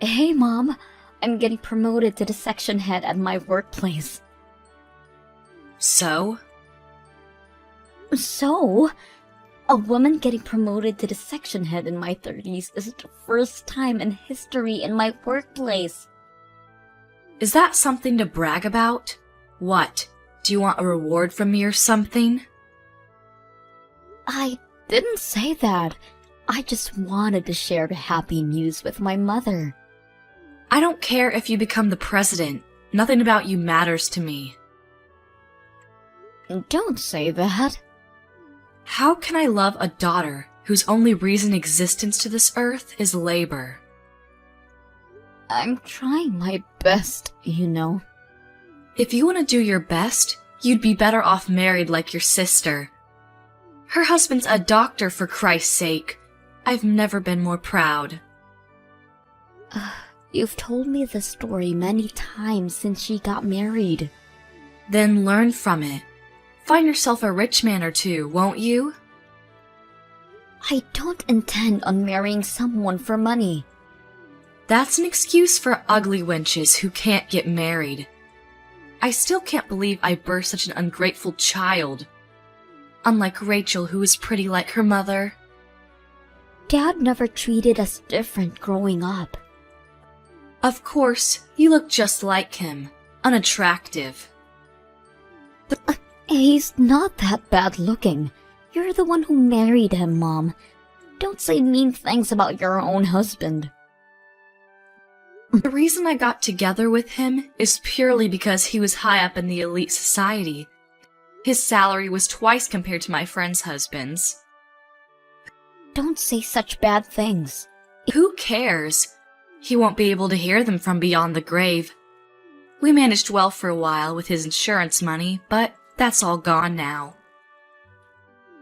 Hey, Mom. I'm getting promoted to the section head at my workplace. So? So, a woman getting promoted to the section head in my 30s is the first time in history in my workplace. Is that something to brag about? What? Do you want a reward from me or something? I didn't say that. I just wanted to share the happy news with my mother. I don't care if you become the president. Nothing about you matters to me. Don't say that. How can I love a daughter whose only reason existence to this earth is labor? I'm trying my best, you know. If you want to do your best, you'd be better off married like your sister. Her husband's a doctor, for Christ's sake. I've never been more proud. You've told me this story many times since she got married. Then learn from it. Find yourself a rich man or two, won't you? I don't intend on marrying someone for money. That's an excuse for ugly wenches who can't get married. I still can't believe I birthed such an ungrateful child. Unlike Rachel, who was pretty like her mother. Dad never treated us different growing up. Of course, you look just like him. Unattractive. He's not that bad looking. You're the one who married him, Mom. Don't say mean things about your own husband. The reason I got together with him is purely because he was high up in the elite society. His salary was twice compared to my friends' husbands. Don't say such bad things. Who cares? He won't be able to hear them from beyond the grave. We managed well for a while with his insurance money, but that's all gone now.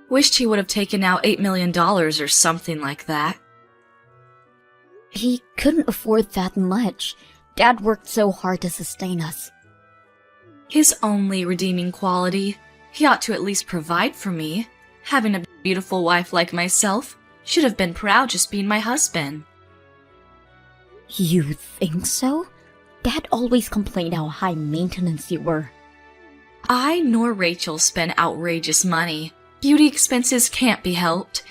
Wished he would have taken out $8 million or something like that. He couldn't afford that much. Dad worked so hard to sustain us. His only redeeming quality, he ought to at least provide for me. Having a beautiful wife like myself, should have been proud just being my husband. You think so? Dad always complained how high maintenance you were. I nor Rachel spend outrageous money. Beauty expenses can't be helped.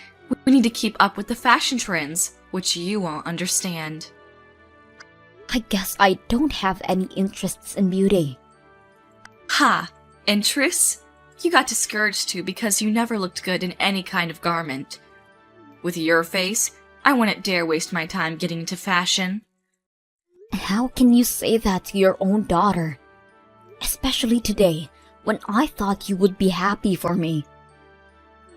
We need to keep up with the fashion trends, which you won't understand. I guess I don't have any interests in beauty. Ha! Interests? You got discouraged too because you never looked good in any kind of garment. With your face, I wouldn't dare waste my time getting into fashion. How can you say that to your own daughter? Especially today, when I thought you would be happy for me.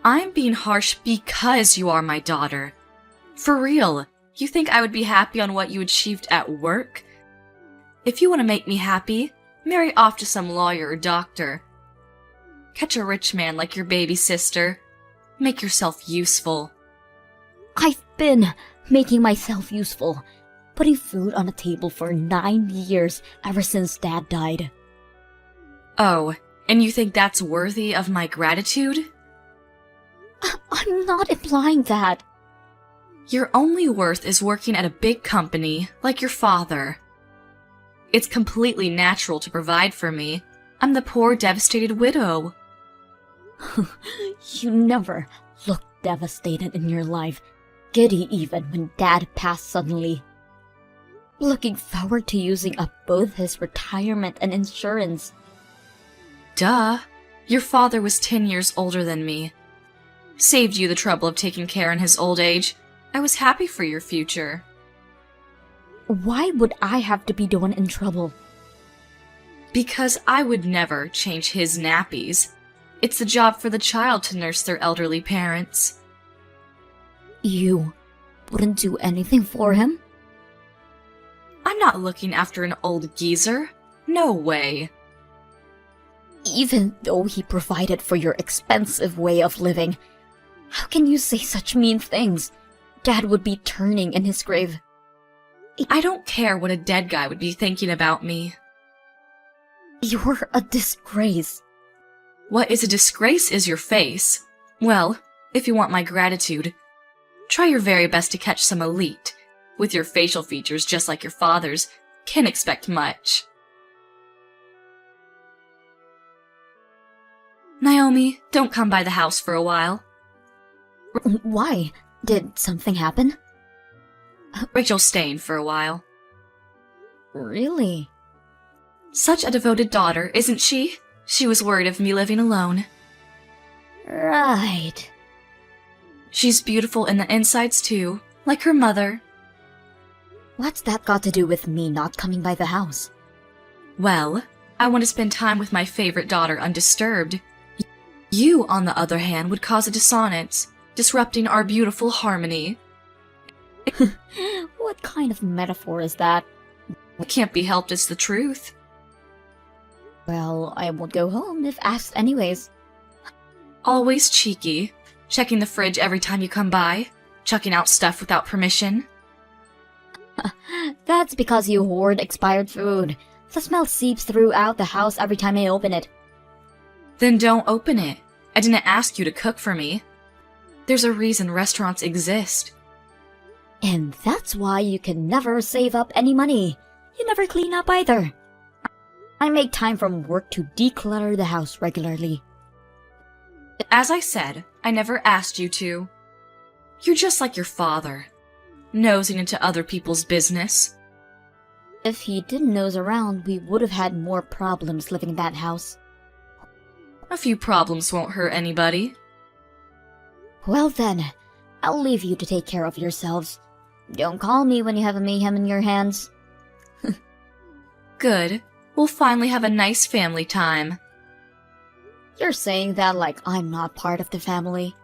I'm being harsh because you are my daughter. For real, you think I would be happy on what you achieved at work? If you want to make me happy, marry off to some lawyer or doctor. Catch a rich man like your baby sister. Make yourself useful. I've been making myself useful, putting food on the table for 9 years ever since Dad died. Oh, and you think that's worthy of my gratitude? I'm not implying that. Your only worth is working at a big company, like your father. It's completely natural to provide for me. I'm the poor, devastated widow. You never looked devastated in your life, giddy even when Dad passed suddenly. Looking forward to using up both his retirement and insurance. Duh. Your father was 10 years older than me. Saved you the trouble of taking care in his old age. I was happy for your future. Why would I have to be the one in trouble? Because I would never change his nappies. It's the job for the child to nurse their elderly parents. You wouldn't do anything for him? I'm not looking after an old geezer. No way. Even though he provided for your expensive way of living, how can you say such mean things? Dad would be turning in his grave. I don't care what a dead guy would be thinking about me. You're a disgrace. What is a disgrace is your face. Well, if you want my gratitude, try your very best to catch some elite. With your facial features just like your father's, can't expect much. Naomi, don't come by the house for a while. Why? Did something happen? Rachel's staying for a while. Really? Such a devoted daughter, isn't she? She was worried of me living alone. Right. She's beautiful in the insides too, like her mother. What's that got to do with me not coming by the house? Well, I want to spend time with my favorite daughter undisturbed. You, on the other hand, would cause a dissonance, disrupting our beautiful harmony. What kind of metaphor is that? It can't be helped, it's the truth. Well, I won't go home if asked anyways. Always cheeky, checking the fridge every time you come by, chucking out stuff without permission. That's because you hoard expired food. The smell seeps throughout the house every time I open it. Then don't open it. I didn't ask you to cook for me. There's a reason restaurants exist. And that's why you can never save up any money. You never clean up either. I make time from work to declutter the house regularly. As I said, I never asked you to. You're just like your father, nosing into other people's business. If he didn't nose around, we would have had more problems living in that house. A few problems won't hurt anybody. Well then, I'll leave you to take care of yourselves. Don't call me when you have a mayhem in your hands. Good. We'll finally have a nice family time. You're saying that like I'm not part of the family.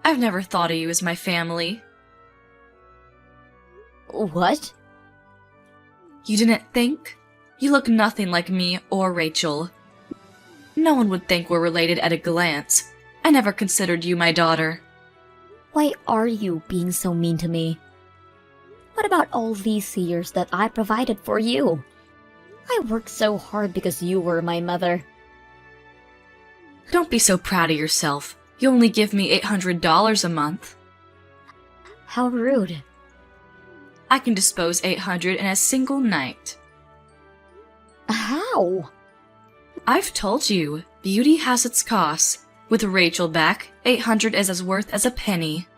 I've never thought of you as my family. What? You didn't think? You look nothing like me or Rachel. No one would think we're related at a glance. I never considered you my daughter. Why are you being so mean to me? What about all these years that I provided for you? I worked so hard because you were my mother. Don't be so proud of yourself. You only give me $800 a month. How rude. I can dispose $800 in a single night. How? I've told you, beauty has its costs. With Rachel back, $800 is as worth as a penny.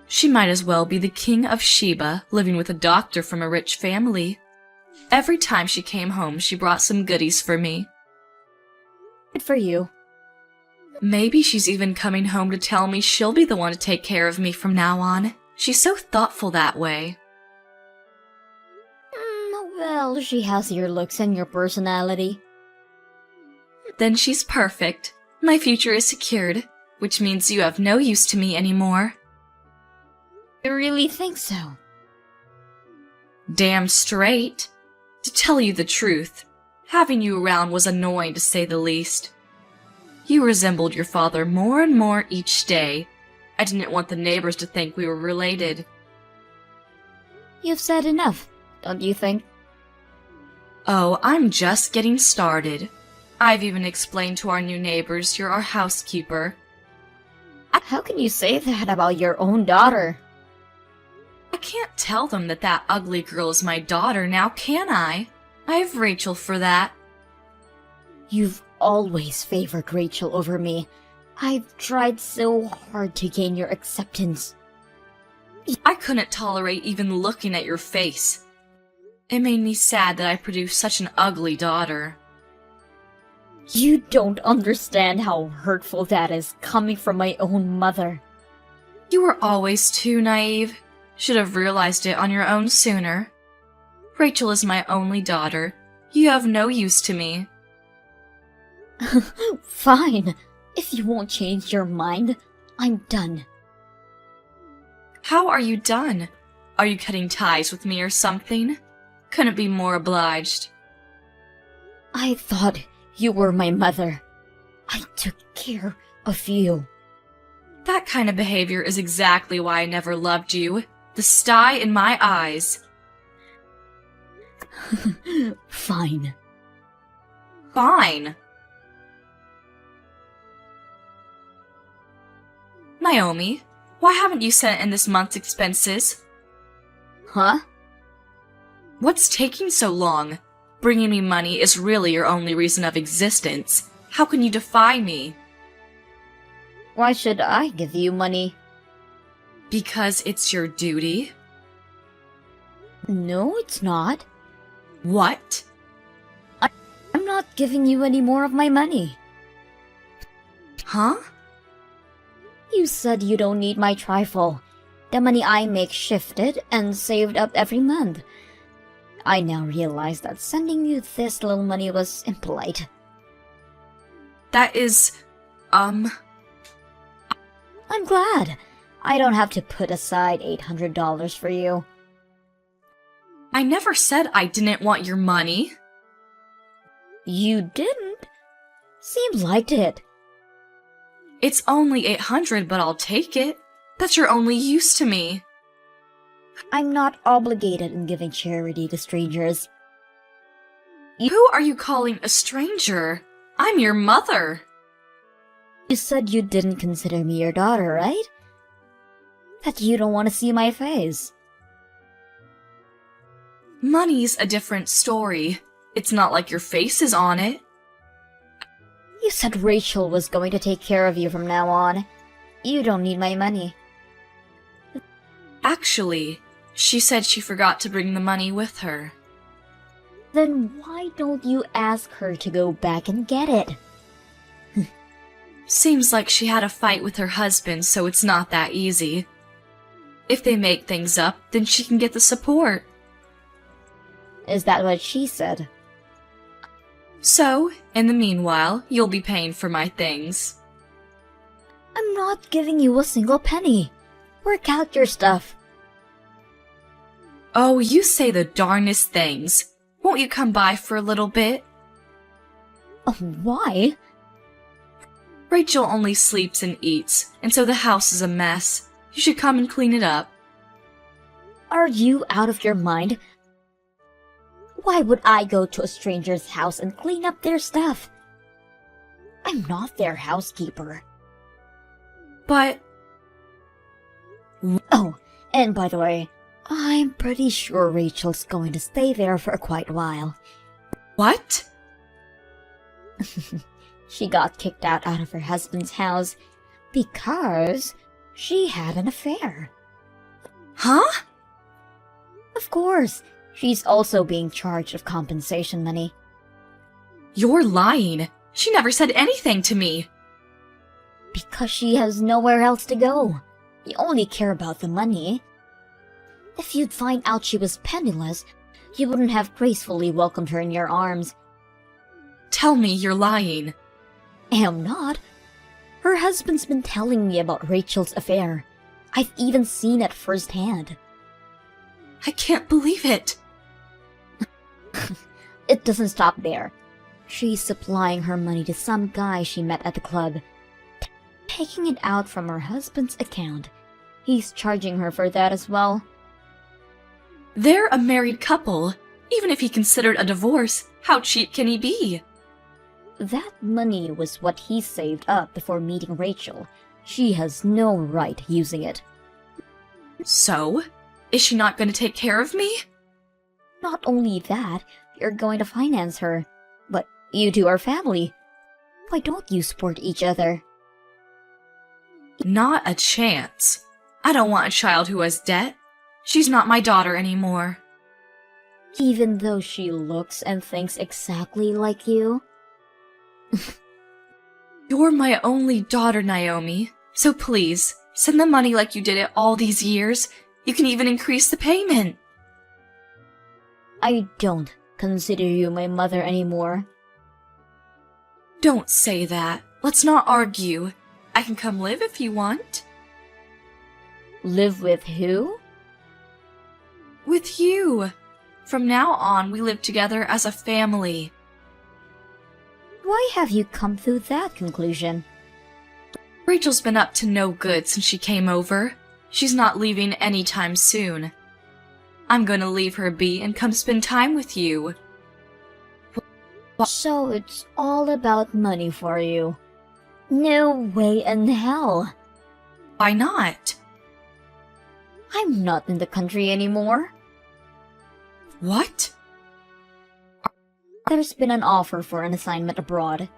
She might as well be the king of Sheba, living with a doctor from a rich family. Every time she came home, she brought some goodies for me. Good for you. Maybe she's even coming home to tell me she'll be the one to take care of me from now on. She's so thoughtful that way. Well, she has your looks and your personality. Then she's perfect. My future is secured, which means you have no use to me anymore. You really think so? Damn straight. To tell you the truth, having you around was annoying to say the least. You resembled your father more and more each day. I didn't want the neighbors to think we were related. You've said enough, don't you think? Oh, I'm just getting started. I've even explained to our new neighbors you're our housekeeper. How can you say that about your own daughter? I can't tell them that that ugly girl is my daughter now, can I? I have Rachel for that. You've always favored Rachel over me. I've tried so hard to gain your acceptance. I couldn't tolerate even looking at your face. It made me sad that I produced such an ugly daughter. You don't understand how hurtful that is coming from my own mother. You were always too naive. Should have realized it on your own sooner. Rachel is my only daughter. You have no use to me. Fine. If you won't change your mind, I'm done. How are you done? Are you cutting ties with me or something? Couldn't be more obliged. I thought you were my mother. I took care of you. That kind of behavior is exactly why I never loved you. The sty in my eyes. Fine. Fine. Naomi, why haven't you sent in this month's expenses? Huh? What's taking so long? Bringing me money is really your only reason of existence. How can you defy me? Why should I give you money? Because it's your duty? No, it's not. What? I'm not giving you any more of my money. Huh? You said you don't need my trifle. The money I make shifted and saved up every month. I now realize that sending you this little money was impolite. That is, I'm glad. I don't have to put aside $800 for you. I never said I didn't want your money. You didn't? Seems like it. It's only $800, but I'll take it. That's your only use to me. I'm not obligated in giving charity to strangers. Who are you calling a stranger? I'm your mother. You said you didn't consider me your daughter, right? That you don't want to see my face. Money's a different story. It's not like your face is on it. You said Rachel was going to take care of you from now on. You don't need my money. Actually, she said she forgot to bring the money with her. Then why don't you ask her to go back and get it? Seems like she had a fight with her husband, so it's not that easy. If they make things up, then she can get the support. Is that what she said? So, in the meanwhile, you'll be paying for my things. I'm not giving you a single penny. Work out your stuff. Oh, you say the darnest things. Won't you come by for a little bit? Oh, why? Rachel only sleeps and eats, and so the house is a mess. You should come and clean it up. Are you out of your mind? Why would I go to a stranger's house and clean up their stuff? I'm not their housekeeper. But... Oh, and by the way, I'm pretty sure Rachel's going to stay there for quite a while. What? She got kicked out of her husband's house because she had an affair. Huh? Of course, she's also being charged of compensation money. You're lying. She never said anything to me. Because she has nowhere else to go. You only care about the money. If you'd find out she was penniless, you wouldn't have gracefully welcomed her in your arms. Tell me you're lying. Am not. Her husband's been telling me about Rachel's affair. I've even seen it firsthand. I can't believe it. It doesn't stop there. She's supplying her money to some guy she met at the club, taking it out from her husband's account. He's charging her for that as well. They're a married couple. Even if he considered a divorce, how cheap can he be? That money was what he saved up before meeting Rachel. She has no right using it. So? Is she not going to take care of me? Not only that, you're going to finance her. But you two are family. Why don't you support each other? Not a chance. I don't want a child who has debt. She's not my daughter anymore. Even though she looks and thinks exactly like you? You're my only daughter, Naomi. So please, send the money like you did it all these years. You can even increase the payment. I don't consider you my mother anymore. Don't say that. Let's not argue. I can come live if you want. Live with who? With you. From now on, we live together as a family. Why have you come to that conclusion? Rachel's been up to no good since she came over. She's not leaving anytime soon. I'm gonna leave her be and come spend time with you. So it's all about money for you. No way in hell. Why not? I'm not in the country anymore. What? There's been an offer for an assignment abroad.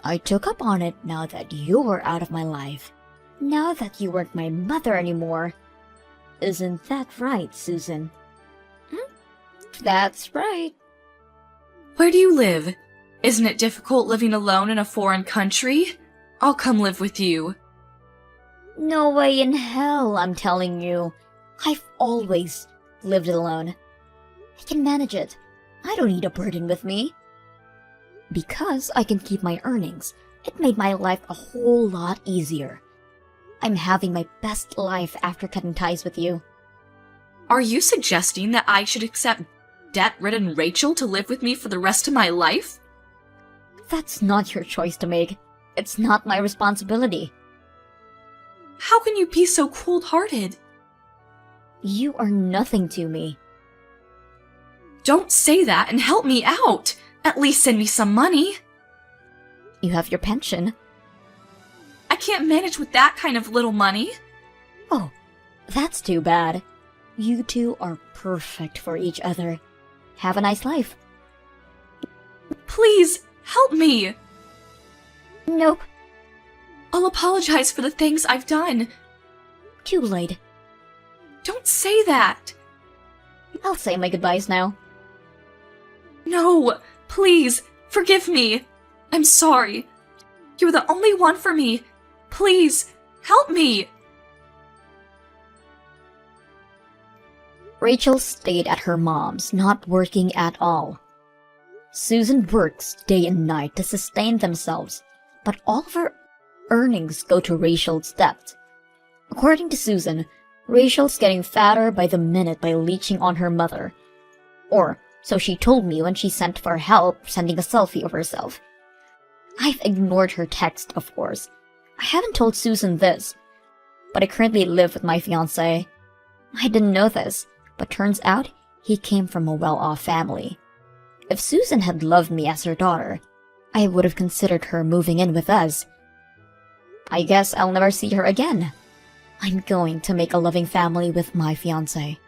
I took up on it now that you were out of my life. Now that you weren't my mother anymore. Isn't that right, Susan? That's right. Where do you live? Isn't it difficult living alone in a foreign country? I'll come live with you. No way in hell, I'm telling you. I've always lived alone. I can manage it. I don't need a burden with me. Because I can keep my earnings, it made my life a whole lot easier. I'm having my best life after cutting ties with you. Are you suggesting that I should accept debt-ridden Rachel to live with me for the rest of my life? That's not your choice to make. It's not my responsibility. How can you be so cold-hearted? You are nothing to me. Don't say that and help me out! At least send me some money. You have your pension. I can't manage with that kind of little money. Oh, that's too bad. You two are perfect for each other. Have a nice life. Please, help me! Nope. I'll apologize for the things I've done. Too late. Don't say that! I'll say my goodbyes now. No, please, forgive me. I'm sorry. You're the only one for me. Please, help me! Rachel stayed at her mom's, not working at all. Susan works day and night to sustain themselves, but all of her earnings go to Rachel's debt. According to Susan, Rachel's getting fatter by the minute by leeching on her mother. Or, so she told me when she sent for help sending a selfie of herself. I've ignored her text, of course. I haven't told Susan this, but I currently live with my fiancé. I didn't know this, but turns out he came from a well-off family. If Susan had loved me as her daughter, I would have considered her moving in with us. I guess I'll never see her again. I'm going to make a loving family with my fiancé.